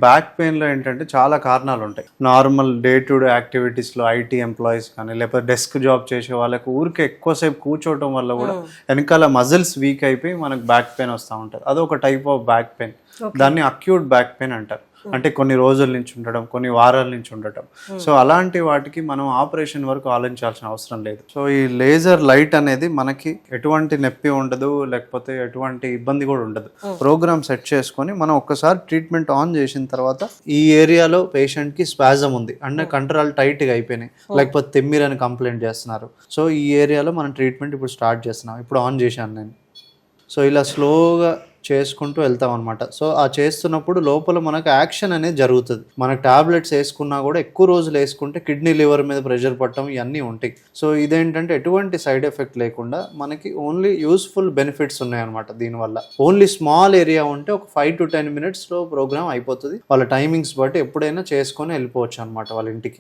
Back పెయిన్లో ఏంటంటే చాలా కారణాలు ఉంటాయి. నార్మల్ డే టు డే యాక్టివిటీస్లో ఐటీ ఎంప్లాయీస్ కానీ లేకపోతే డెస్క్ జాబ్ చేసే వాళ్ళకి ఊరికే ఎక్కువసేపు కూర్చోవటం వల్ల కూడా వెనకాల మజిల్స్ వీక్ అయిపోయి మనకు బ్యాక్ పెయిన్ వస్తూ ఉంటుంది. అదొక టైప్ ఆఫ్ బ్యాక్ పెయిన్. దాన్ని అక్యూట్ బ్యాక్ పెయిన్ అంటారు. అంటే కొన్ని రోజుల నుంచి ఉండటం, కొన్ని వారాల నుంచి ఉండటం. సో అలాంటి వాటికి మనం ఆపరేషన్ వరకు ఆలోచించాల్సిన అవసరం లేదు. సో ఈ లేజర్ లైట్ అనేది మనకి ఎటువంటి నొప్పి ఉండదు, లేకపోతే ఎటువంటి ఇబ్బంది కూడా ఉండదు. ప్రోగ్రామ్ సెట్ చేసుకొని మనం ఒక్కసారి ట్రీట్మెంట్ ఆన్ చేసిన తర్వాత ఈ ఏరియాలో పేషెంట్ కి స్పాజం ఉంది అంటే కంట్రోల్ టైట్ గా అయిపోయినాయి, లేకపోతే తెమ్మిరని కంప్లైంట్ చేస్తున్నారు. సో ఈ ఏరియాలో మనం ట్రీట్మెంట్ ఇప్పుడు స్టార్ట్ చేస్తున్నాం. ఇప్పుడు ఆన్ చేశాను నేను. సో ఇలా స్లోగా చేసుకుంటూ వెళ్తాం అనమాట. సో ఆ చేస్తున్నప్పుడు లోపల మనకు యాక్షన్ అనేది జరుగుతుంది. మనకు టాబ్లెట్స్ వేసుకున్నా కూడా ఎక్కువ రోజులు వేసుకుంటే కిడ్నీ లివర్ మీద ప్రెషర్ పడటం ఇవన్నీ ఉంటాయి. సో ఇదేంటంటే ఎటువంటి సైడ్ ఎఫెక్ట్ లేకుండా మనకి ఓన్లీ యూస్ఫుల్ బెనిఫిట్స్ ఉన్నాయన్నమాట దీనివల్ల. ఓన్లీ స్మాల్ ఏరియా ఉంటే ఒక 5 to 10 minutes ప్రోగ్రామ్ అయిపోతుంది. వాళ్ళ టైమింగ్స్ బట్టి ఎప్పుడైనా చేసుకొని వెళ్ళిపోవచ్చు అనమాట వాళ్ళ ఇంటికి.